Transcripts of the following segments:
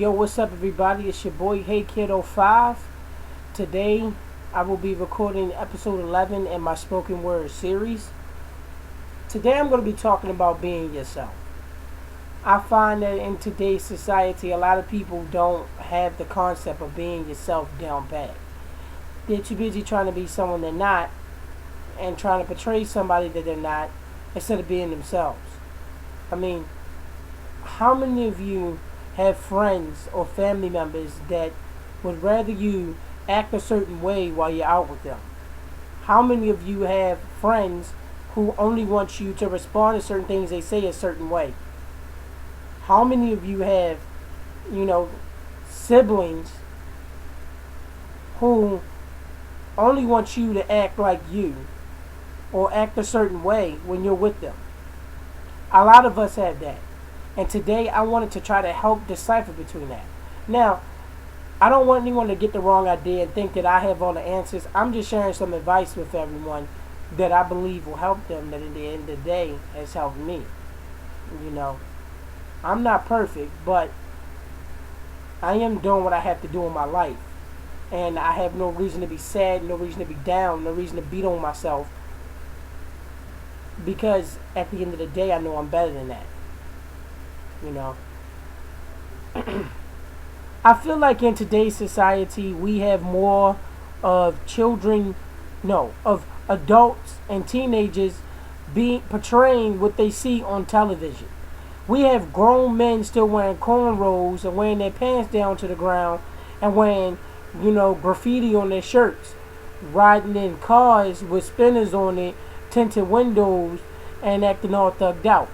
Yo, what's up, everybody? It's your boy, Hey Kid 05. Today, I will be recording episode 11 in my spoken word series. Today, I'm going to be talking about being yourself. I find that in today's society, a lot of people don't have the concept of being yourself down pat. They're too busy trying to be someone they're not and trying to portray somebody that they're not instead of being themselves. I mean, how many of you have friends or family members that would rather you act a certain way while you're out with them? How many of you have friends who only want you to respond to certain things they say a certain way? How many of you have, siblings who only want you to act like you or act a certain way when you're with them? A lot of us have that. And today I wanted to try to help decipher between that. Now, I don't want anyone to get the wrong idea and think that I have all the answers. I'm just sharing some advice with everyone that I believe will help them, that at the end of the day has helped me. I'm not perfect, but I am doing what I have to do in my life. And I have no reason to be sad, no reason to be down, no reason to beat on myself. Because at the end of the day, I know I'm better than that. I feel like in today's society we have more of of adults and teenagers being portraying what they see on television. We have grown men still wearing cornrows and wearing their pants down to the ground and wearing, graffiti on their shirts, riding in cars with spinners on it, tinted windows, and acting all thugged out.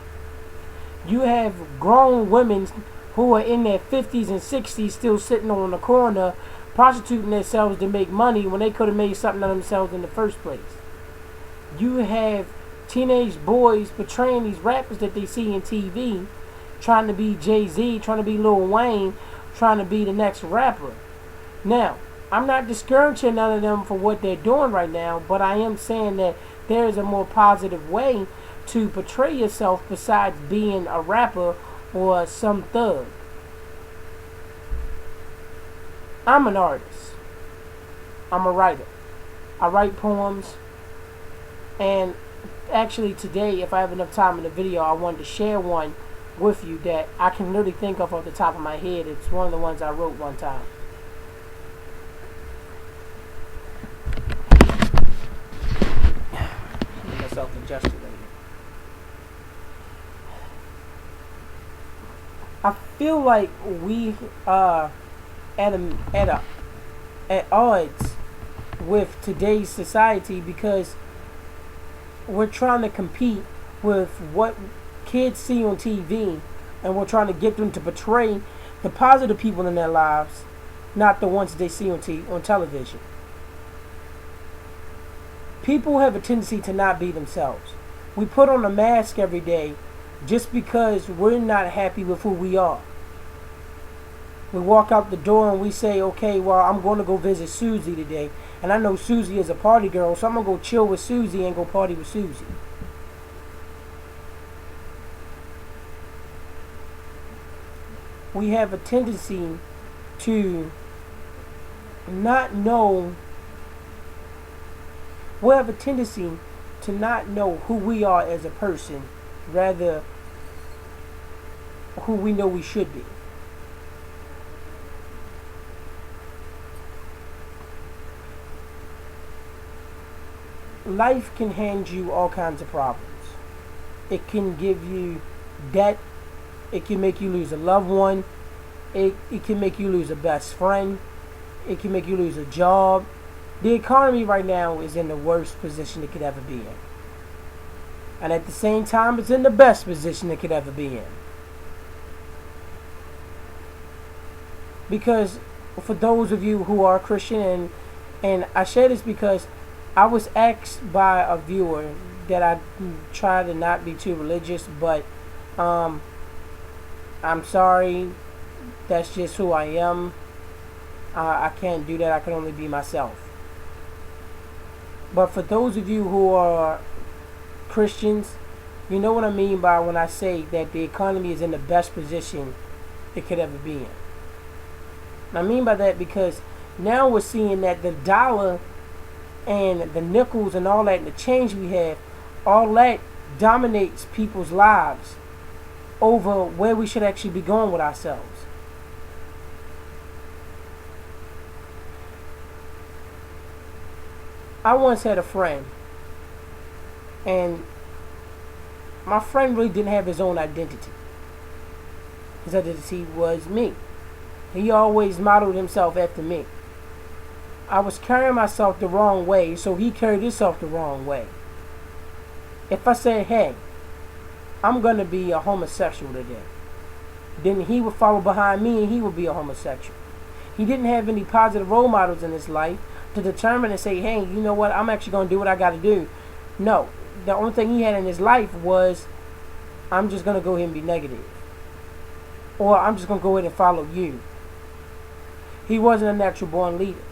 You have grown women who are in their 50s and 60s still sitting on the corner prostituting themselves to make money when they could have made something of themselves in the first place. You have teenage boys portraying these rappers that they see in TV, trying to be Jay-Z, trying to be Lil Wayne, trying to be the next rapper. Now, I'm not discouraging none of them for what they're doing right now, but I am saying that there is a more positive way to portray yourself besides being a rapper or some thug. I'm an artist. I'm a writer. I write poems. And actually today, if I have enough time in the video, I wanted to share one with you that I can literally think of off the top of my head. It's one of the ones I wrote one time. Get myself adjusted right here. I feel like we are at odds with today's society because we're trying to compete with what kids see on TV, and we're trying to get them to portray the positive people in their lives, not the ones they see on television. People have a tendency to not be themselves. We put on a mask every day just because we're not happy with who we are. We walk out the door and we say, okay, well, I'm going to go visit Susie today. And I know Susie is a party girl, so I'm going to go chill with Susie and go party with Susie. We have a tendency to not know. We have a tendency to not know who we are as a person, rather who we know we should be. Life can hand you all kinds of problems. It can give you debt. It can make you lose a loved one. It can make you lose a best friend. It can make you lose a job. The economy right now is in the worst position it could ever be in. And at the same time, it's in the best position it could ever be in. Because for those of you who are Christian, and I share this because I was asked by a viewer that I try to not be too religious, but I'm sorry, that's just who I am. I can't do that. I can only be myself. But for those of you who are Christians, you know what I mean by when I say that the economy is in the best position it could ever be in. And I mean by that because now we're seeing that the dollar and the nickels and all that and the change we have, all that dominates people's lives over where we should actually be going with ourselves. I once had a friend, and my friend really didn't have his own identity. His identity was me. He always modeled himself after me. I was carrying myself the wrong way, so he carried himself the wrong way. If I said, hey, I'm going to be a homosexual today, then he would follow behind me and he would be a homosexual. He didn't have any positive role models in his life to determine and say, hey, you know what, I'm actually going to do what I got to do. No, the only thing he had in his life was, I'm just going to go ahead and be negative. Or I'm just going to go ahead and follow you. He wasn't a natural born leader.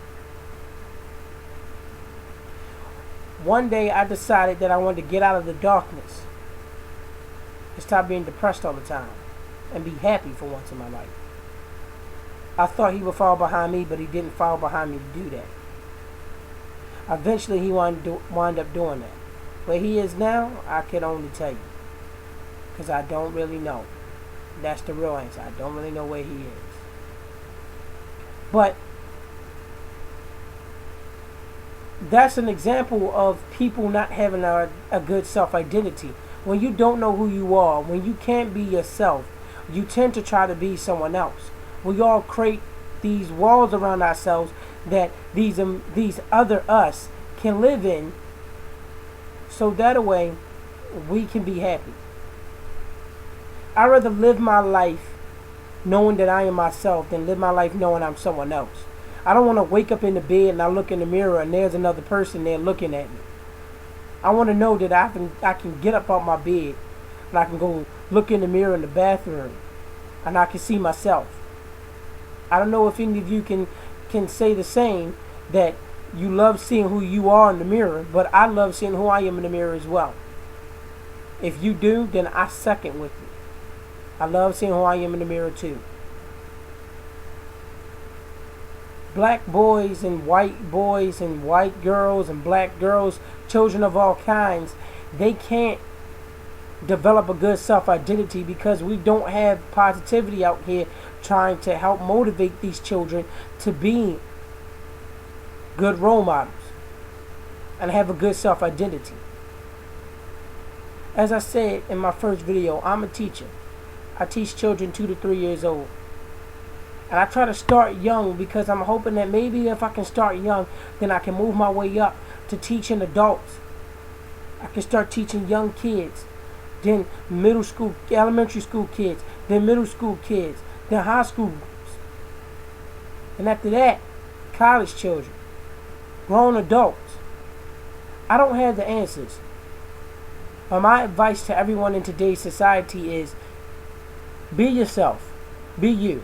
One day I decided that I wanted to get out of the darkness and stop being depressed all the time and be happy for once in my life. I thought he would follow behind me, but he didn't follow behind me to do that. Eventually he wind up doing that. Where he is now, I can only tell you, because I don't really know. That's the real answer. I don't really know where he is. But that's an example of people not having a good self-identity. When you don't know who you are, when you can't be yourself, you tend to try to be someone else. We all create these walls around ourselves that these other us can live in, so that way we can be happy. I'd rather live my life knowing that I am myself than live my life knowing I'm someone else. I don't want to wake up in the bed and I look in the mirror and there's another person there looking at me. I want to know that I can get up out my bed and I can go look in the mirror in the bathroom and I can see myself. I don't know if any of you can say the same, that you love seeing who you are in the mirror, but I love seeing who I am in the mirror as well. If you do, then I second with you. I love seeing who I am in the mirror too. Black boys and white girls and black girls, children of all kinds, they can't develop a good self-identity because we don't have positivity out here trying to help motivate these children to be good role models and have a good self-identity. As I said in my first video, I'm a teacher. I teach children 2 to 3 years old. And I try to start young because I'm hoping that maybe if I can start young, then I can move my way up to teaching adults. I can start teaching young kids, then middle school, elementary school kids, then middle school kids, then high school. And after that, college children, grown adults. I don't have the answers. But my advice to everyone in today's society is, be yourself. Be you.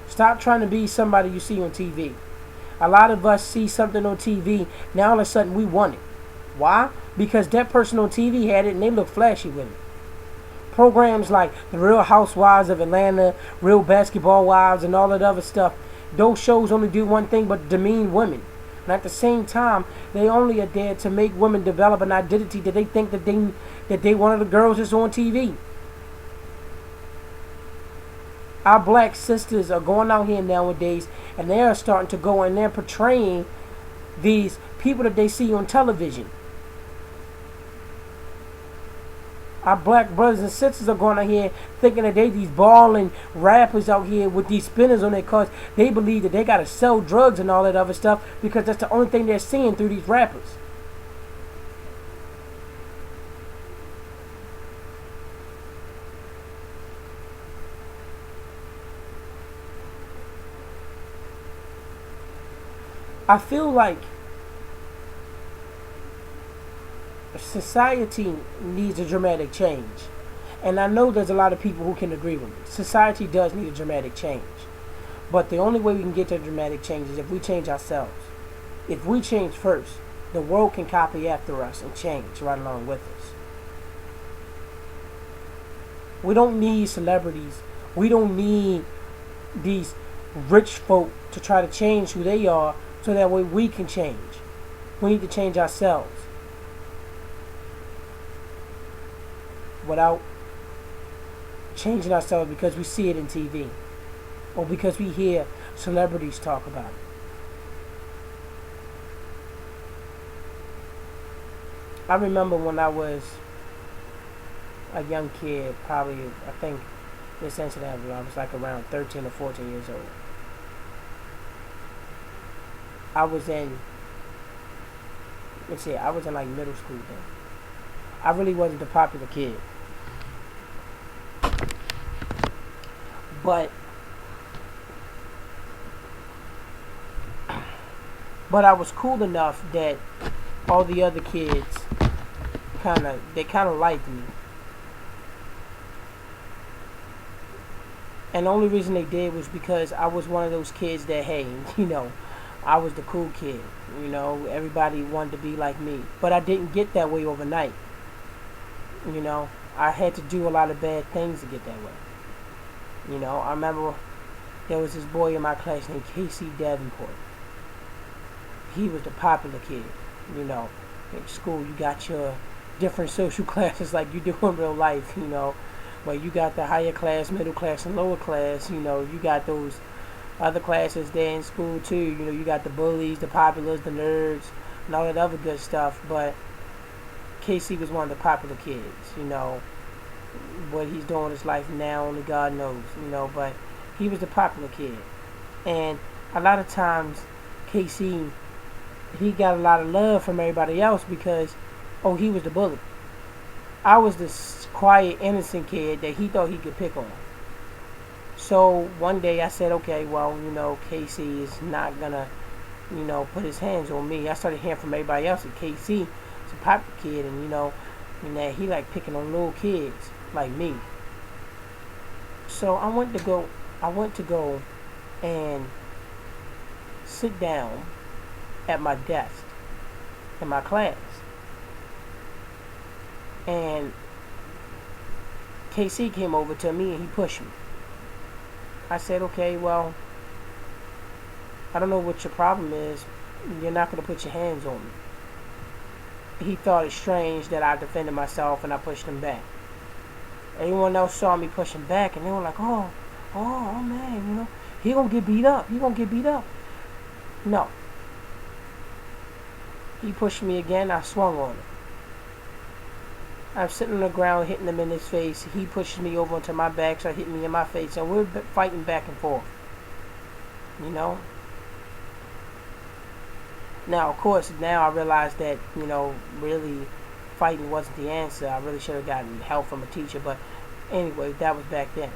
Stop trying to be somebody you see on TV. A lot of us see something on TV, now all of a sudden we want it. Why? Because that person on TV had it and they look flashy with it. Programs like The Real Housewives of Atlanta, Real Basketball Wives, and all that other stuff, those shows only do one thing but demean women. And at the same time, they only are there to make women develop an identity that they think that they one of the girls that's on TV. Our black sisters are going out here nowadays and they are starting to go and they're portraying these people that they see on television. Our black brothers and sisters are going out here thinking that they these balling rappers out here with these spinners on their cars. They believe that they got to sell drugs and all that other stuff because that's the only thing they're seeing through these rappers. I feel like society needs a dramatic change. And I know there's a lot of people who can agree with me. Society does need a dramatic change. But the only way we can get to a dramatic change is if we change ourselves. If we change first, the world can copy after us and change right along with us. We don't need celebrities. We don't need these rich folk to try to change who they are so that way we can change. We need to change ourselves without changing ourselves because we see it in TV or because we hear celebrities talk about it. I remember when I was a young kid, probably, I think this incident happened when I was like around 13 or 14 years old. I was in like middle school then. I really wasn't the popular kid. But I was cool enough that all the other kids kind of liked me. And the only reason they did was because I was one of those kids that, hey, I was the cool kid. Everybody wanted to be like me. But I didn't get that way overnight. I had to do a lot of bad things to get that way. I remember there was this boy in my class named Casey Davenport. He was the popular kid. In school you got your different social classes like you do in real life, where you got the higher class, middle class, and lower class. You got those other classes there in school too. You got the bullies, the populars, the nerds, and all that other good stuff. But Casey was one of the popular kids. What he's doing in his life now, only God knows. But he was the popular kid, and a lot of times Casey, he got a lot of love from everybody else because, he was the bully. I was this quiet, innocent kid that he thought he could pick on. So one day I said, okay, well, Casey is not gonna, put his hands on me. I started hearing from everybody else that Casey is a popular kid, and that he like picking on little kids like me. So I went to go and sit down at my desk in my class. And KC came over to me and he pushed me. I said, okay, well, I don't know what your problem is. You're not going to put your hands on me. He thought it strange that I defended myself and I pushed him back. Everyone else saw me pushing back and they were like, oh man, he gonna get beat up. He gonna get beat up. No. He pushed me again. I swung on him. I'm sitting on the ground hitting him in his face. He pushes me over onto my back, so hit me in my face, and we're fighting back and forth. Now, of course, now I realize that, really fighting wasn't the answer. I really should have gotten help from a teacher, but anyway, that was back then.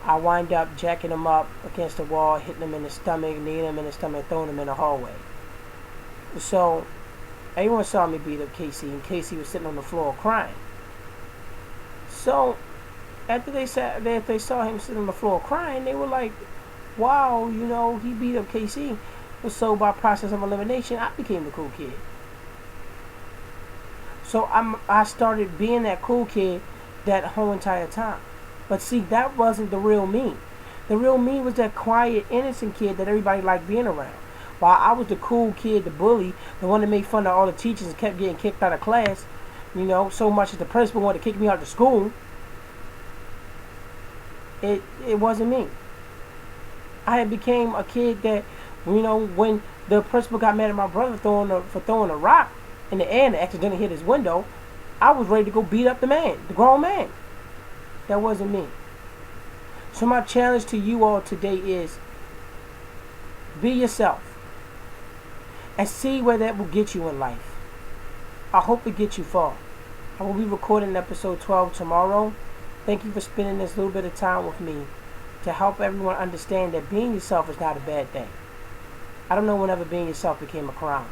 I wind up jacking him up against the wall, hitting him in the stomach, kneeing him in the stomach, throwing him in the hallway. So everyone saw me beat up Casey, and Casey was sitting on the floor crying. So after they saw him sitting on the floor crying, they were like, wow, he beat up Casey. So by process of elimination, I became the cool kid. So I started being that cool kid that whole entire time. But see, that wasn't the real me. The real me was that quiet, innocent kid that everybody liked being around. While I was the cool kid, the bully, the one that made fun of all the teachers and kept getting kicked out of class, so much that the principal wanted to kick me out of school. It wasn't me. I had became a kid that, when the principal got mad at my brother for throwing a rock in the air and accidentally hit his window, I was ready to go beat up the grown man. That wasn't me. So my challenge to you all today is be yourself and see where that will get you in life. I hope it gets you far. I will be recording episode 12 tomorrow. Thank you for spending this little bit of time with me to help everyone understand that being yourself is not a bad thing. I don't know whenever being yourself became a crime.